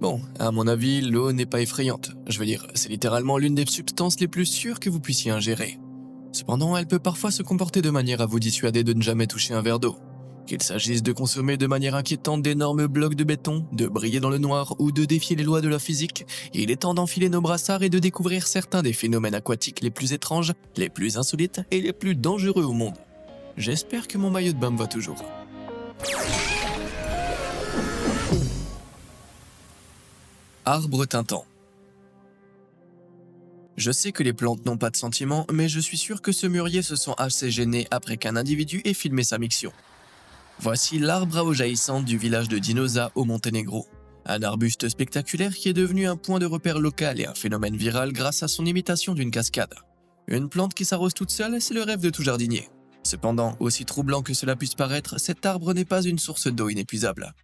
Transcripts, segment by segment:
Bon, à mon avis, l'eau n'est pas effrayante. Je veux dire, c'est littéralement l'une des substances les plus sûres que vous puissiez ingérer. Cependant, elle peut parfois se comporter de manière à vous dissuader de ne jamais toucher un verre d'eau. Qu'il s'agisse de consommer de manière inquiétante d'énormes blocs de béton, de briller dans le noir ou de défier les lois de la physique, il est temps d'enfiler nos brassards et de découvrir certains des phénomènes aquatiques les plus étranges, les plus insolites et les plus dangereux au monde. J'espère que mon maillot de bain me va toujours. Arbre tintant. Je sais que les plantes n'ont pas de sentiments, mais je suis sûr que ce mûrier se sent assez gêné après qu'un individu ait filmé sa miction. Voici l'arbre à eau jaillissante du village de Dinosa au Monténégro. Un arbuste spectaculaire qui est devenu un point de repère local et un phénomène viral grâce à son imitation d'une cascade. Une plante qui s'arrose toute seule, c'est le rêve de tout jardinier. Cependant, aussi troublant que cela puisse paraître, cet arbre n'est pas une source d'eau inépuisable.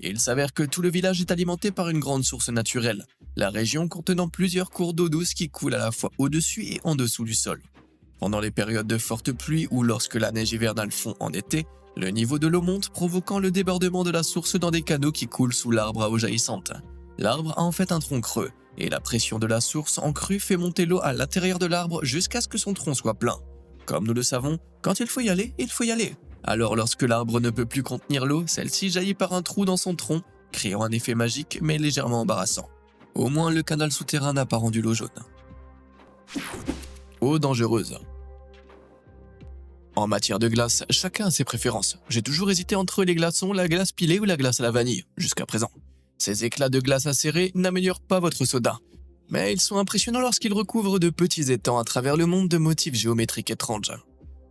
Il s'avère que tout le village est alimenté par une grande source naturelle, la région contenant plusieurs cours d'eau douce qui coulent à la fois au-dessus et en dessous du sol. Pendant les périodes de fortes pluies ou lorsque la neige hivernale fond en été, le niveau de l'eau monte provoquant le débordement de la source dans des canaux qui coulent sous l'arbre à eau jaillissante. L'arbre a en fait un tronc creux, et la pression de la source en crue fait monter l'eau à l'intérieur de l'arbre jusqu'à ce que son tronc soit plein. Comme nous le savons, quand il faut y aller, il faut y aller. Alors lorsque l'arbre ne peut plus contenir l'eau, celle-ci jaillit par un trou dans son tronc, créant un effet magique mais légèrement embarrassant. Au moins le canal souterrain n'a pas rendu l'eau jaune. Eau dangereuse. En matière de glace, chacun a ses préférences. J'ai toujours hésité entre les glaçons, la glace pilée ou la glace à la vanille, jusqu'à présent. Ces éclats de glace acérés n'améliorent pas votre soda. Mais ils sont impressionnants lorsqu'ils recouvrent de petits étangs à travers le monde de motifs géométriques étranges.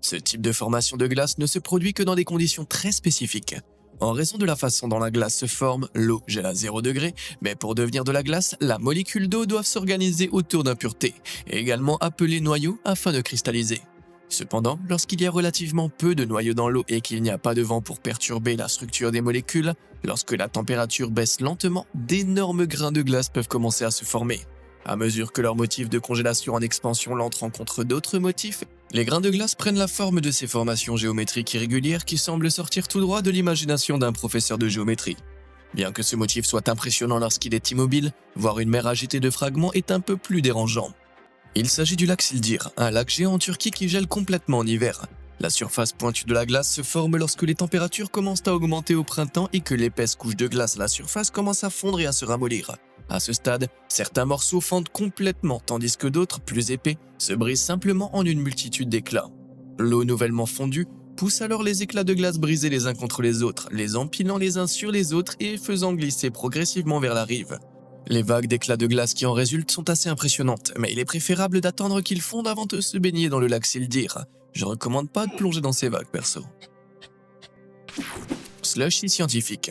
Ce type de formation de glace ne se produit que dans des conditions très spécifiques. En raison de la façon dont la glace se forme, l'eau gèle à 0 degré, mais pour devenir de la glace, la molécule d'eau doit s'organiser autour d'impuretés, également appelées noyaux, afin de cristalliser. Cependant, lorsqu'il y a relativement peu de noyaux dans l'eau et qu'il n'y a pas de vent pour perturber la structure des molécules, lorsque la température baisse lentement, d'énormes grains de glace peuvent commencer à se former. À mesure que leur motif de congélation en expansion lente rencontre d'autres motifs, les grains de glace prennent la forme de ces formations géométriques irrégulières qui semblent sortir tout droit de l'imagination d'un professeur de géométrie. Bien que ce motif soit impressionnant lorsqu'il est immobile, voir une mer agitée de fragments est un peu plus dérangeant. Il s'agit du lac Sildir, un lac géant en Turquie qui gèle complètement en hiver. La surface pointue de la glace se forme lorsque les températures commencent à augmenter au printemps et que l'épaisse couche de glace à la surface commence à fondre et à se ramollir. À ce stade, certains morceaux fondent complètement tandis que d'autres, plus épais, se brisent simplement en une multitude d'éclats. L'eau nouvellement fondue pousse alors les éclats de glace brisés les uns contre les autres, les empilant les uns sur les autres et faisant glisser progressivement vers la rive. Les vagues d'éclats de glace qui en résultent sont assez impressionnantes, mais il est préférable d'attendre qu'ils fondent avant de se baigner dans le lac Sildir. Je recommande pas de plonger dans ces vagues, perso. Slushy scientifique.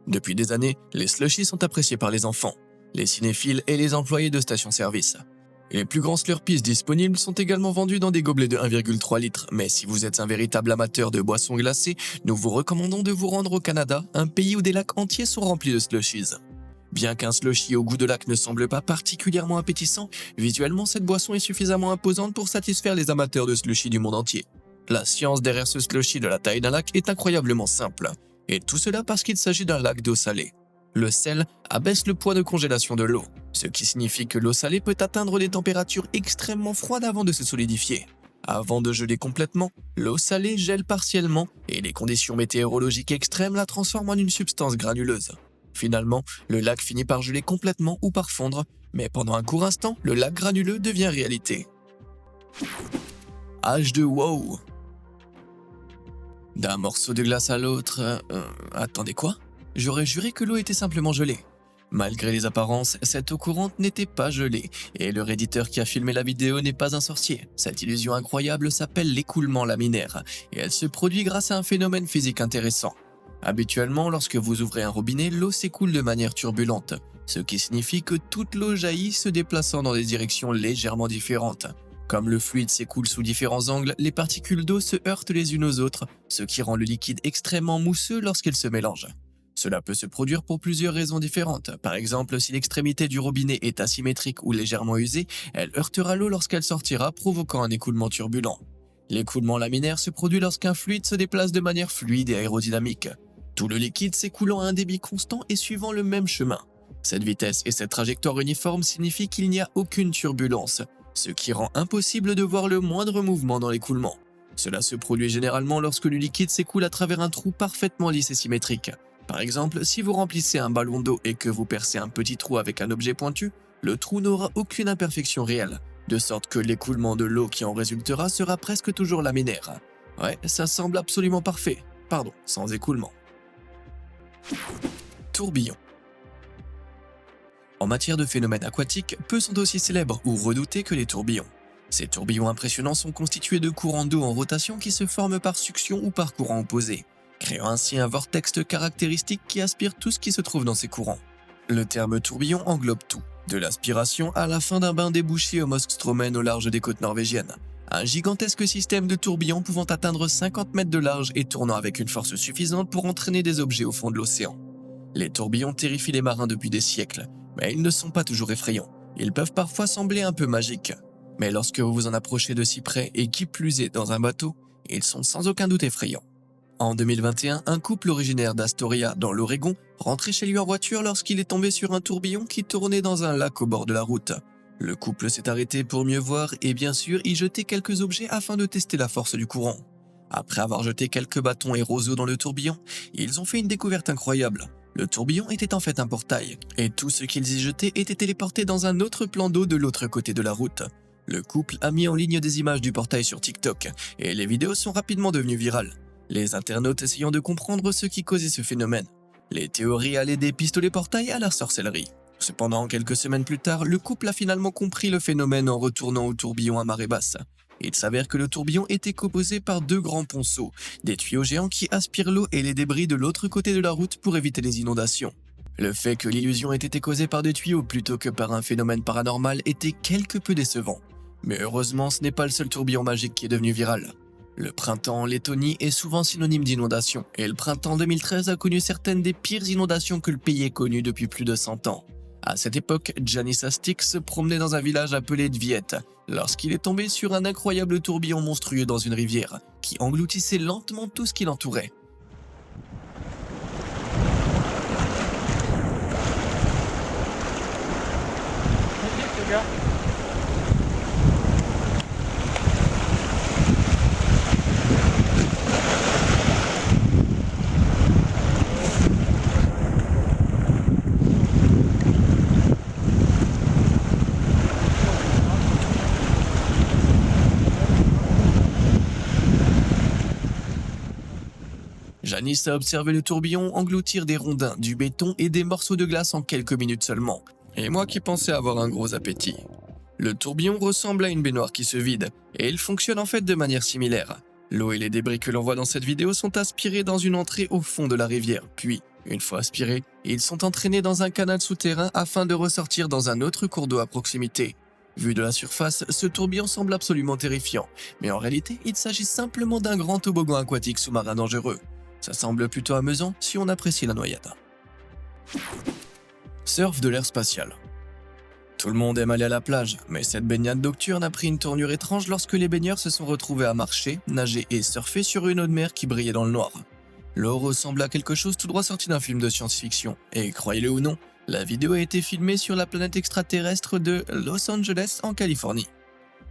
Depuis des années, les slushies sont appréciés par les enfants, les cinéphiles et les employés de stations-service. Les plus grands Slurpees disponibles sont également vendus dans des gobelets de 1,3 litres, mais si vous êtes un véritable amateur de boissons glacées, nous vous recommandons de vous rendre au Canada, un pays où des lacs entiers sont remplis de slushies. Bien qu'un slushie au goût de lac ne semble pas particulièrement appétissant, visuellement cette boisson est suffisamment imposante pour satisfaire les amateurs de slushies du monde entier. La science derrière ce slushie de la taille d'un lac est incroyablement simple, et tout cela parce qu'il s'agit d'un lac d'eau salée. Le sel abaisse le poids de congélation de l'eau, ce qui signifie que l'eau salée peut atteindre des températures extrêmement froides avant de se solidifier. Avant de geler complètement, l'eau salée gèle partiellement et les conditions météorologiques extrêmes la transforment en une substance granuleuse. Finalement, le lac finit par geler complètement ou par fondre, mais pendant un court instant, le lac granuleux devient réalité. Âge de wow. D'un morceau de glace à l'autre... attendez quoi ? J'aurais juré que l'eau était simplement gelée. Malgré les apparences, cette eau courante n'était pas gelée, et le redditeur qui a filmé la vidéo n'est pas un sorcier. Cette illusion incroyable s'appelle l'écoulement laminaire, et elle se produit grâce à un phénomène physique intéressant. Habituellement, lorsque vous ouvrez un robinet, l'eau s'écoule de manière turbulente, ce qui signifie que toute l'eau jaillit se déplaçant dans des directions légèrement différentes. Comme le fluide s'écoule sous différents angles, les particules d'eau se heurtent les unes aux autres, ce qui rend le liquide extrêmement mousseux lorsqu'il se mélange. Cela peut se produire pour plusieurs raisons différentes. Par exemple, si l'extrémité du robinet est asymétrique ou légèrement usée, elle heurtera l'eau lorsqu'elle sortira, provoquant un écoulement turbulent. L'écoulement laminaire se produit lorsqu'un fluide se déplace de manière fluide et aérodynamique. tout le liquide s'écoulant à un débit constant et suivant le même chemin. Cette vitesse et cette trajectoire uniforme signifient qu'il n'y a aucune turbulence, ce qui rend impossible de voir le moindre mouvement dans l'écoulement. Cela se produit généralement lorsque le liquide s'écoule à travers un trou parfaitement lisse et symétrique. Par exemple, si vous remplissez un ballon d'eau et que vous percez un petit trou avec un objet pointu, le trou n'aura aucune imperfection réelle, de sorte que l'écoulement de l'eau qui en résultera sera presque toujours laminaire. Ouais, ça semble absolument parfait. Pardon, sans écoulement. Tourbillon. En matière de phénomènes aquatiques, peu sont aussi célèbres ou redoutés que les tourbillons. Ces tourbillons impressionnants sont constitués de courants d'eau en rotation qui se forment par succion ou par courant opposé, créant ainsi un vortex caractéristique qui aspire tout ce qui se trouve dans ces courants. Le terme tourbillon englobe tout, de l'aspiration à la fin d'un bain débouché au Moskströmen au large des côtes norvégiennes. Un gigantesque système de tourbillons pouvant atteindre 50 mètres de large et tournant avec une force suffisante pour entraîner des objets au fond de l'océan. Les tourbillons terrifient les marins depuis des siècles, mais ils ne sont pas toujours effrayants. Ils peuvent parfois sembler un peu magiques. Mais lorsque vous vous en approchez de si près et qui plus est dans un bateau, ils sont sans aucun doute effrayants. En 2021, un couple originaire d'Astoria, dans l'Oregon, rentrait chez lui en voiture lorsqu'il est tombé sur un tourbillon qui tournait dans un lac au bord de la route. Le couple s'est arrêté pour mieux voir et bien sûr y jeter quelques objets afin de tester la force du courant. Après avoir jeté quelques bâtons et roseaux dans le tourbillon, ils ont fait une découverte incroyable. Le tourbillon était en fait un portail, et tout ce qu'ils y jetaient était téléporté dans un autre plan d'eau de l'autre côté de la route. Le couple a mis en ligne des images du portail sur TikTok, et les vidéos sont rapidement devenues virales. Les internautes essayant de comprendre ce qui causait ce phénomène. Les théories allaient des pistolets portails à la sorcellerie. Cependant, quelques semaines plus tard, le couple a finalement compris le phénomène en retournant au tourbillon à marée basse. Il s'avère que le tourbillon était composé par deux grands ponceaux, des tuyaux géants qui aspirent l'eau et les débris de l'autre côté de la route pour éviter les inondations. Le fait que l'illusion ait été causée par des tuyaux plutôt que par un phénomène paranormal était quelque peu décevant. Mais heureusement, ce n'est pas le seul tourbillon magique qui est devenu viral. Le printemps en Lettonie est souvent synonyme d'inondation, et le printemps 2013 a connu certaines des pires inondations que le pays ait connues depuis plus de 100 ans. À cette époque, Janis Astic se promenait dans un village appelé Dviet, lorsqu'il est tombé sur un incroyable tourbillon monstrueux dans une rivière, qui engloutissait lentement tout ce qui l'entourait. Janice a observé le tourbillon engloutir des rondins, du béton et des morceaux de glace en quelques minutes seulement. Et moi qui pensais avoir un gros appétit. Le tourbillon ressemble à une baignoire qui se vide, et il fonctionne en fait de manière similaire. L'eau et les débris que l'on voit dans cette vidéo sont aspirés dans une entrée au fond de la rivière, puis, une fois aspirés, ils sont entraînés dans un canal souterrain afin de ressortir dans un autre cours d'eau à proximité. Vu de la surface, ce tourbillon semble absolument terrifiant, mais en réalité, il s'agit simplement d'un grand toboggan aquatique sous-marin dangereux. Ça semble plutôt amusant si on apprécie la noyade. Surf de l'ère spatiale. Tout le monde aime aller à la plage, mais cette baignade nocturne a pris une tournure étrange lorsque les baigneurs se sont retrouvés à marcher, nager et surfer sur une eau de mer qui brillait dans le noir. L'eau ressemble à quelque chose tout droit sorti d'un film de science-fiction, et croyez-le ou non, la vidéo a été filmée sur la planète extraterrestre de Los Angeles en Californie.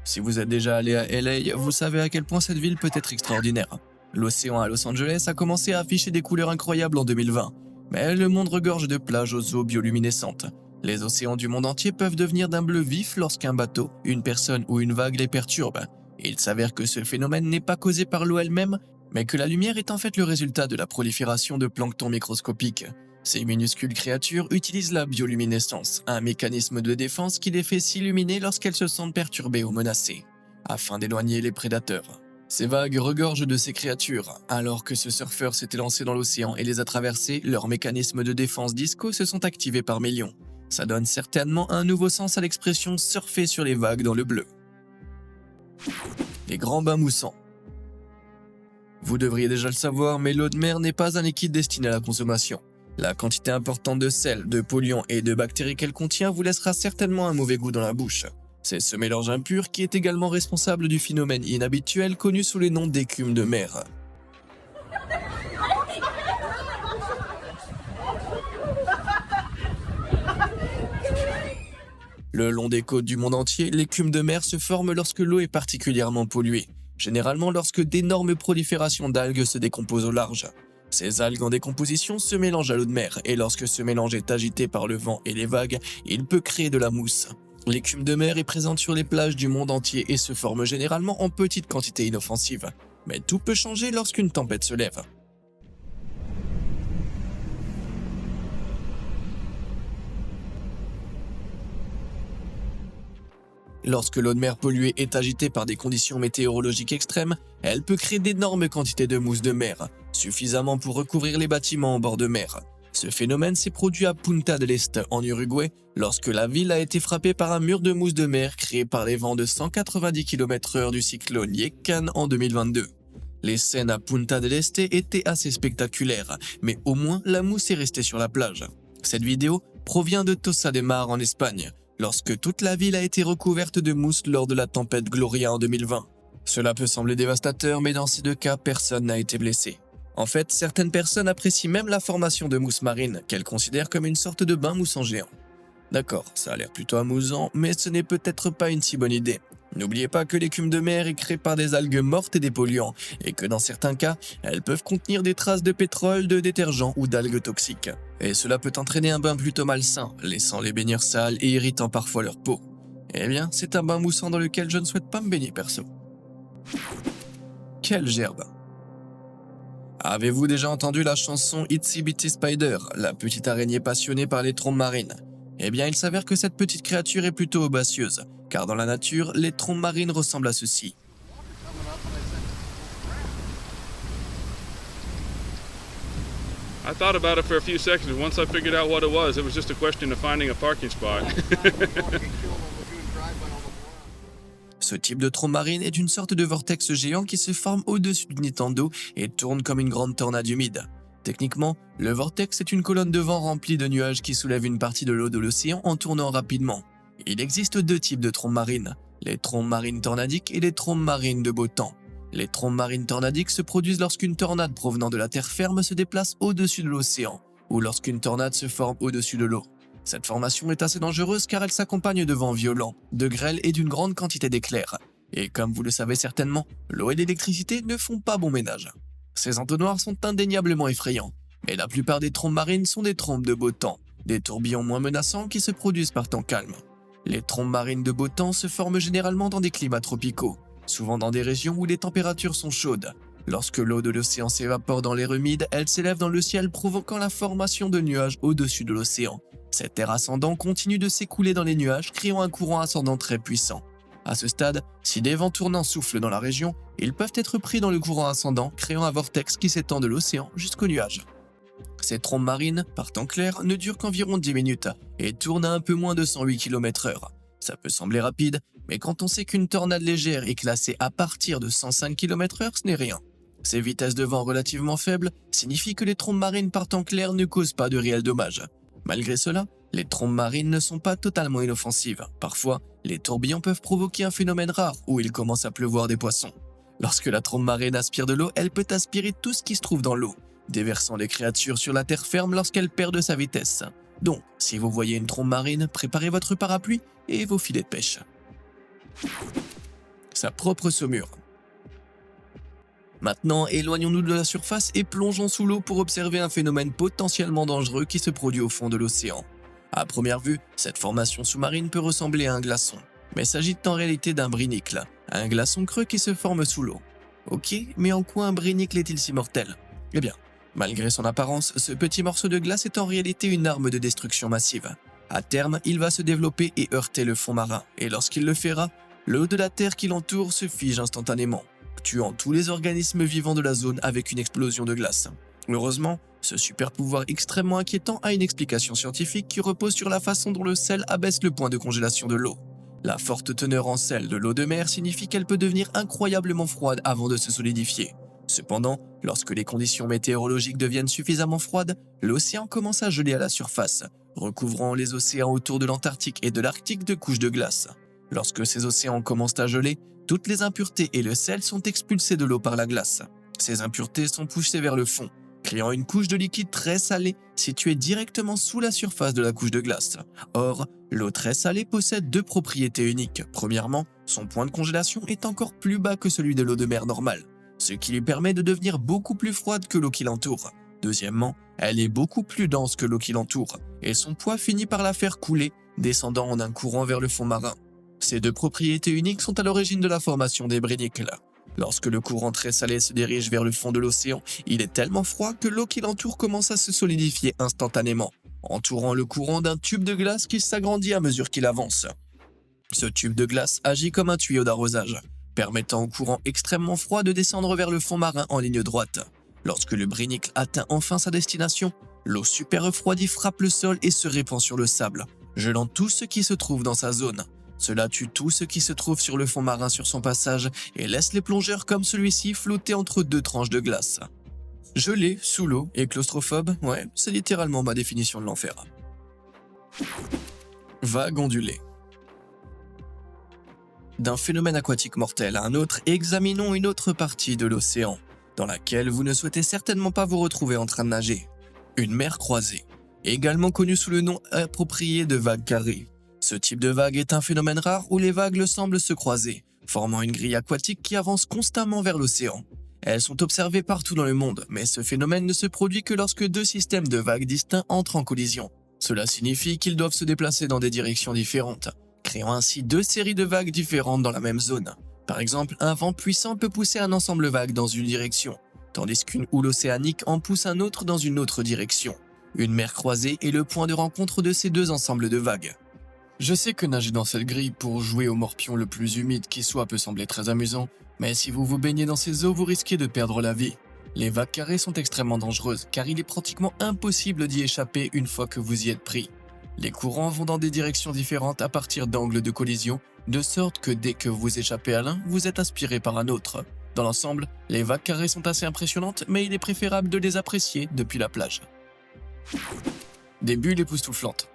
Si vous êtes déjà allé à LA, vous savez à quel point cette ville peut être extraordinaire. L'océan à Los Angeles a commencé à afficher des couleurs incroyables en 2020, mais le monde regorge de plages aux eaux bioluminescentes. Les océans du monde entier peuvent devenir d'un bleu vif lorsqu'un bateau, une personne ou une vague les perturbe. Il s'avère que ce phénomène n'est pas causé par l'eau elle-même, mais que la lumière est en fait le résultat de la prolifération de plancton microscopiques. Ces minuscules créatures utilisent la bioluminescence, un mécanisme de défense qui les fait s'illuminer lorsqu'elles se sentent perturbées ou menacées, afin d'éloigner les prédateurs. Ces vagues regorgent de ces créatures. Alors que ce surfeur s'était lancé dans l'océan et les a traversées, leurs mécanismes de défense disco se sont activés par millions. Ça donne certainement un nouveau sens à l'expression « surfer sur les vagues dans le bleu ». Les grands bains moussants. Vous devriez déjà le savoir, mais l'eau de mer n'est pas un liquide destiné à la consommation. La quantité importante de sel, de polluants et de bactéries qu'elle contient vous laissera certainement un mauvais goût dans la bouche. C'est ce mélange impur qui est également responsable du phénomène inhabituel connu sous le nom d'écume de mer. Le long des côtes du monde entier, l'écume de mer se forme lorsque l'eau est particulièrement polluée, généralement lorsque d'énormes proliférations d'algues se décomposent au large. Ces algues en décomposition se mélangent à l'eau de mer, et lorsque ce mélange est agité par le vent et les vagues, il peut créer de la mousse. L'écume de mer est présente sur les plages du monde entier et se forme généralement en petites quantités inoffensives. Mais tout peut changer lorsqu'une tempête se lève. Lorsque l'eau de mer polluée est agitée par des conditions météorologiques extrêmes, elle peut créer d'énormes quantités de mousse de mer, suffisamment pour recouvrir les bâtiments en bord de mer. Ce phénomène s'est produit à Punta del Este, en Uruguay, lorsque la ville a été frappée par un mur de mousse de mer créé par les vents de 190 km/h du cyclone Yekan en 2022. Les scènes à Punta del Este étaient assez spectaculaires, mais au moins la mousse est restée sur la plage. Cette vidéo provient de Tossa de Mar en Espagne, lorsque toute la ville a été recouverte de mousse lors de la tempête Gloria en 2020. Cela peut sembler dévastateur, mais dans ces deux cas, personne n'a été blessé. En fait, certaines personnes apprécient même la formation de mousse marine, qu'elles considèrent comme une sorte de bain moussant géant. D'accord, ça a l'air plutôt amusant, mais ce n'est peut-être pas une si bonne idée. N'oubliez pas que l'écume de mer est créée par des algues mortes et des polluants, et que dans certains cas, elles peuvent contenir des traces de pétrole, de détergents ou d'algues toxiques. Et cela peut entraîner un bain plutôt malsain, laissant les baigneurs sales et irritant parfois leur peau. Eh bien, c'est un bain moussant dans lequel je ne souhaite pas me baigner perso. Quelle gerbe! Avez-vous déjà entendu la chanson Itsy Bitsy Spider, la petite araignée passionnée par les trombes marines? Eh bien, il s'avère que cette petite créature est plutôt audacieuse, car dans la nature, les trombes marines ressemblent à ceci. I thought about it for a few seconds, and once I figured out what it was just a question of finding a parking spot. Ce type de trombe marine est une sorte de vortex géant qui se forme au-dessus du Nintendo et tourne comme une grande tornade humide. Techniquement, le vortex est une colonne de vent remplie de nuages qui soulève une partie de l'eau de l'océan en tournant rapidement. Il existe deux types de trombes marines, les trombes marines tornadiques et les trombes marines de beau temps. Les trombes marines tornadiques se produisent lorsqu'une tornade provenant de la terre ferme se déplace au-dessus de l'océan, ou lorsqu'une tornade se forme au-dessus de l'eau. Cette formation est assez dangereuse car elle s'accompagne de vents violents, de grêles et d'une grande quantité d'éclairs. Et comme vous le savez certainement, l'eau et l'électricité ne font pas bon ménage. Ces entonnoirs sont indéniablement effrayants, mais la plupart des trombes marines sont des trombes de beau temps, des tourbillons moins menaçants qui se produisent par temps calme. Les trombes marines de beau temps se forment généralement dans des climats tropicaux, souvent dans des régions où les températures sont chaudes. Lorsque l'eau de l'océan s'évapore dans l'air humide, elle s'élève dans le ciel provoquant la formation de nuages au-dessus de l'océan. Cet air ascendant continue de s'écouler dans les nuages, créant un courant ascendant très puissant. À ce stade, si des vents tournants soufflent dans la région, ils peuvent être pris dans le courant ascendant, créant un vortex qui s'étend de l'océan jusqu'aux nuages. Ces trombes marines, par temps clair, ne durent qu'environ 10 minutes et tournent à un peu moins de 108 km/h. Ça peut sembler rapide, mais quand on sait qu'une tornade légère est classée à partir de 105 km/h, ce n'est rien. Ces vitesses de vent relativement faibles signifient que les trombes marines par temps clair ne causent pas de réels dommages. Malgré cela, les trombes marines ne sont pas totalement inoffensives. Parfois, les tourbillons peuvent provoquer un phénomène rare où il commence à pleuvoir des poissons. Lorsque la trombe marine aspire de l'eau, elle peut aspirer tout ce qui se trouve dans l'eau, déversant les créatures sur la terre ferme lorsqu'elle perd de sa vitesse. Donc, si vous voyez une trombe marine, préparez votre parapluie et vos filets de pêche. Sa propre saumure. Maintenant, éloignons-nous de la surface et plongeons sous l'eau pour observer un phénomène potentiellement dangereux qui se produit au fond de l'océan. À première vue, cette formation sous-marine peut ressembler à un glaçon, mais s'agit en réalité d'un brinicle, un glaçon creux qui se forme sous l'eau. Ok, mais en quoi un brinicle est-il si mortel? Eh bien, malgré son apparence, ce petit morceau de glace est en réalité une arme de destruction massive. À terme, il va se développer et heurter le fond marin, et lorsqu'il le fera, l'eau de la terre qui l'entoure se fige instantanément, tuant tous les organismes vivants de la zone avec une explosion de glace. Heureusement, ce super pouvoir extrêmement inquiétant a une explication scientifique qui repose sur la façon dont le sel abaisse le point de congélation de l'eau. La forte teneur en sel de l'eau de mer signifie qu'elle peut devenir incroyablement froide avant de se solidifier. Cependant, lorsque les conditions météorologiques deviennent suffisamment froides, l'océan commence à geler à la surface, recouvrant les océans autour de l'Antarctique et de l'Arctique de couches de glace. Lorsque ces océans commencent à geler, toutes les impuretés et le sel sont expulsés de l'eau par la glace. Ces impuretés sont poussées vers le fond, créant une couche de liquide très salé située directement sous la surface de la couche de glace. Or, l'eau très salée possède deux propriétés uniques. Premièrement, son point de congélation est encore plus bas que celui de l'eau de mer normale, ce qui lui permet de devenir beaucoup plus froide que l'eau qui l'entoure. Deuxièmement, elle est beaucoup plus dense que l'eau qui l'entoure, et son poids finit par la faire couler, descendant en un courant vers le fond marin. Ces deux propriétés uniques sont à l'origine de la formation des brinicles. Lorsque le courant très salé se dirige vers le fond de l'océan, il est tellement froid que l'eau qui l'entoure commence à se solidifier instantanément, entourant le courant d'un tube de glace qui s'agrandit à mesure qu'il avance. Ce tube de glace agit comme un tuyau d'arrosage, permettant au courant extrêmement froid de descendre vers le fond marin en ligne droite. Lorsque le brinicle atteint enfin sa destination, l'eau super refroidie frappe le sol et se répand sur le sable, gelant tout ce qui se trouve dans sa zone. Cela tue tout ce qui se trouve sur le fond marin sur son passage et laisse les plongeurs comme celui-ci flotter entre deux tranches de glace. Gelé, sous l'eau et claustrophobe, ouais, c'est littéralement ma définition de l'enfer. Vague ondulée. D'un phénomène aquatique mortel à un autre, examinons une autre partie de l'océan, dans laquelle vous ne souhaitez certainement pas vous retrouver en train de nager. Une mer croisée, également connue sous le nom approprié de vague carrée. Ce type de vague est un phénomène rare où les vagues semblent se croiser, formant une grille aquatique qui avance constamment vers l'océan. Elles sont observées partout dans le monde, mais ce phénomène ne se produit que lorsque deux systèmes de vagues distincts entrent en collision. Cela signifie qu'ils doivent se déplacer dans des directions différentes, créant ainsi deux séries de vagues différentes dans la même zone. Par exemple, un vent puissant peut pousser un ensemble vague dans une direction, tandis qu'une houle océanique en pousse un autre dans une autre direction. Une mer croisée est le point de rencontre de ces deux ensembles de vagues. Je sais que nager dans cette grille pour jouer au morpion le plus humide qui soit peut sembler très amusant, mais si vous vous baignez dans ces eaux, vous risquez de perdre la vie. Les vagues carrées sont extrêmement dangereuses, car il est pratiquement impossible d'y échapper une fois que vous y êtes pris. Les courants vont dans des directions différentes à partir d'angles de collision, de sorte que dès que vous échappez à l'un, vous êtes aspiré par un autre. Dans l'ensemble, les vagues carrées sont assez impressionnantes, mais il est préférable de les apprécier depuis la plage. Des bulles époustouflantes.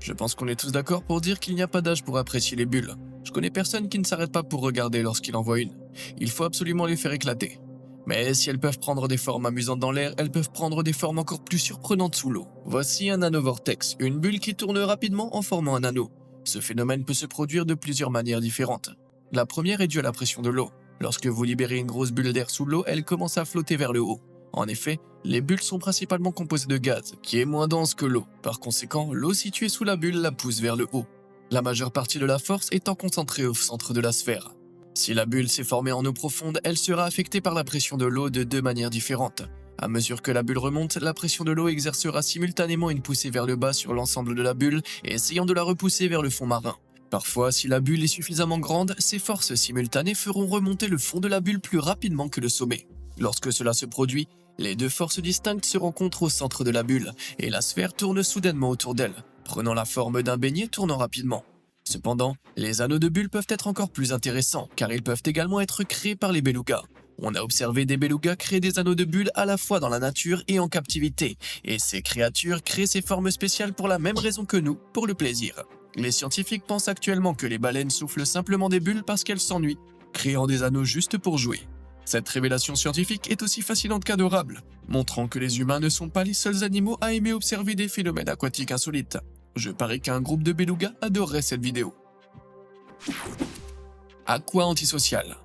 Je pense qu'on est tous d'accord pour dire qu'il n'y a pas d'âge pour apprécier les bulles. Je connais personne qui ne s'arrête pas pour regarder lorsqu'il en voit une. Il faut absolument les faire éclater. Mais si elles peuvent prendre des formes amusantes dans l'air, elles peuvent prendre des formes encore plus surprenantes sous l'eau. Voici un nanovortex, une bulle qui tourne rapidement en formant un anneau. Ce phénomène peut se produire de plusieurs manières différentes. La première est due à la pression de l'eau. Lorsque vous libérez une grosse bulle d'air sous l'eau, elle commence à flotter vers le haut. En effet, les bulles sont principalement composées de gaz, qui est moins dense que l'eau. Par conséquent, l'eau située sous la bulle la pousse vers le haut. La majeure partie de la force étant concentrée au centre de la sphère. Si la bulle s'est formée en eau profonde, elle sera affectée par la pression de l'eau de deux manières différentes. À mesure que la bulle remonte, la pression de l'eau exercera simultanément une poussée vers le bas sur l'ensemble de la bulle, essayant de la repousser vers le fond marin. Parfois, si la bulle est suffisamment grande, ces forces simultanées feront remonter le fond de la bulle plus rapidement que le sommet. Lorsque cela se produit, les deux forces distinctes se rencontrent au centre de la bulle, et la sphère tourne soudainement autour d'elle, prenant la forme d'un beignet tournant rapidement. Cependant, les anneaux de bulles peuvent être encore plus intéressants, car ils peuvent également être créés par les belugas. On a observé des belugas créer des anneaux de bulles à la fois dans la nature et en captivité, et ces créatures créent ces formes spéciales pour la même raison que nous, pour le plaisir. Les scientifiques pensent actuellement que les baleines soufflent simplement des bulles parce qu'elles s'ennuient, créant des anneaux juste pour jouer. Cette révélation scientifique est aussi fascinante qu'adorable, montrant que les humains ne sont pas les seuls animaux à aimer observer des phénomènes aquatiques insolites. Je parie qu'un groupe de belugas adorerait cette vidéo. Aqua antisocial.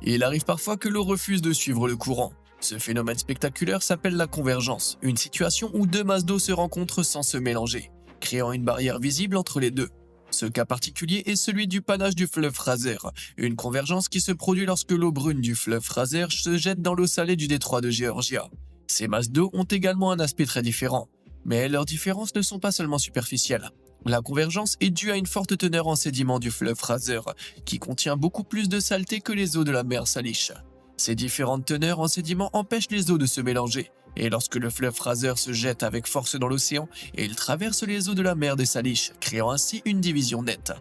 Il arrive parfois que l'eau refuse de suivre le courant. Ce phénomène spectaculaire s'appelle la convergence, une situation où deux masses d'eau se rencontrent sans se mélanger, créant une barrière visible entre les deux. Ce cas particulier est celui du panache du fleuve Fraser, une convergence qui se produit lorsque l'eau brune du fleuve Fraser se jette dans l'eau salée du détroit de Géorgia. Ces masses d'eau ont également un aspect très différent, mais leurs différences ne sont pas seulement superficielles. La convergence est due à une forte teneur en sédiments du fleuve Fraser, qui contient beaucoup plus de saleté que les eaux de la mer Salish. Ces différentes teneurs en sédiments empêchent les eaux de se mélanger, et lorsque le fleuve Fraser se jette avec force dans l'océan, il traverse les eaux de la mer des Salish, créant ainsi une division nette.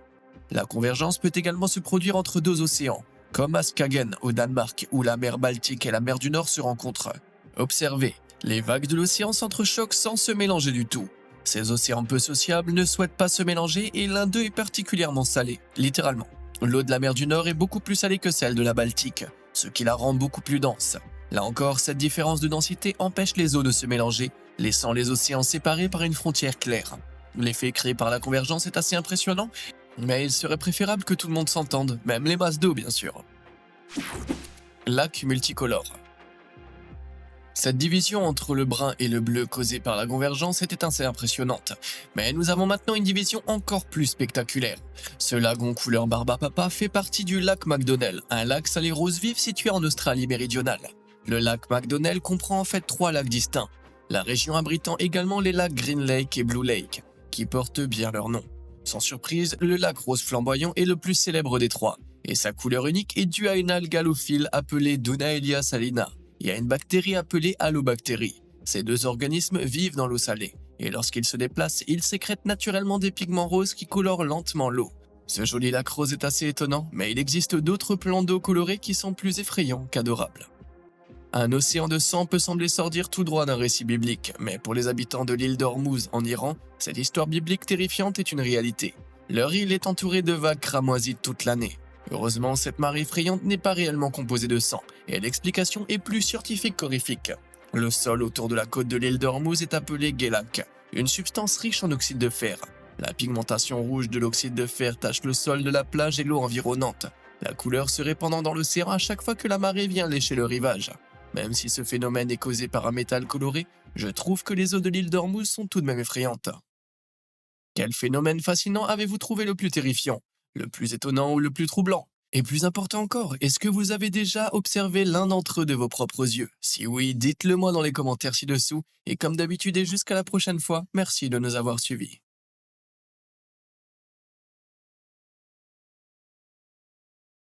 La convergence peut également se produire entre deux océans, comme à Skagen au Danemark, où la mer Baltique et la mer du Nord se rencontrent. Observez, les vagues de l'océan s'entrechoquent sans se mélanger du tout. Ces océans peu sociables ne souhaitent pas se mélanger et l'un d'eux est particulièrement salé, littéralement. L'eau de la mer du Nord est beaucoup plus salée que celle de la Baltique, ce qui la rend beaucoup plus dense. Là encore, cette différence de densité empêche les eaux de se mélanger, laissant les océans séparés par une frontière claire. L'effet créé par la convergence est assez impressionnant, mais il serait préférable que tout le monde s'entende, même les masses d'eau bien sûr. Lac multicolore. Cette division entre le brun et le bleu causée par la convergence était assez impressionnante, mais nous avons maintenant une division encore plus spectaculaire. Ce lagon couleur Barbapapa fait partie du lac McDonnell, un lac salé rose vif situé en Australie méridionale. Le lac McDonnell comprend en fait 3 lacs distincts, la région abritant également les lacs Green Lake et Blue Lake, qui portent bien leur nom. Sans surprise, le lac rose flamboyant est le plus célèbre des 3, et sa couleur unique est due à une algue halophile appelée Dunaelia salina, et à une bactérie appelée Halobactérie. Ces 2 organismes vivent dans l'eau salée, et lorsqu'ils se déplacent, ils sécrètent naturellement des pigments roses qui colorent lentement l'eau. Ce joli lac rose est assez étonnant, mais il existe d'autres plans d'eau colorés qui sont plus effrayants qu'adorables. Un océan de sang peut sembler sortir tout droit d'un récit biblique, mais pour les habitants de l'île d'Ormuz en Iran, cette histoire biblique terrifiante est une réalité. Leur île est entourée de vagues cramoisies toute l'année. Heureusement, cette marée effrayante n'est pas réellement composée de sang, et l'explication est plus scientifique qu'horrifique. Le sol autour de la côte de l'île d'Ormuz est appelé guélak, une substance riche en oxyde de fer. La pigmentation rouge de l'oxyde de fer tache le sol de la plage et l'eau environnante. La couleur se répandant dans l'océan à chaque fois que la marée vient lécher le rivage. Même si ce phénomène est causé par un métal coloré, je trouve que les eaux de l'île d'Ormuz sont tout de même effrayantes. Quel phénomène fascinant avez-vous trouvé le plus terrifiant, le plus étonnant ou le plus troublant? Et plus important encore, est-ce que vous avez déjà observé l'un d'entre eux de vos propres yeux? Si oui, dites-le moi dans les commentaires ci-dessous, et comme d'habitude et jusqu'à la prochaine fois, merci de nous avoir suivis.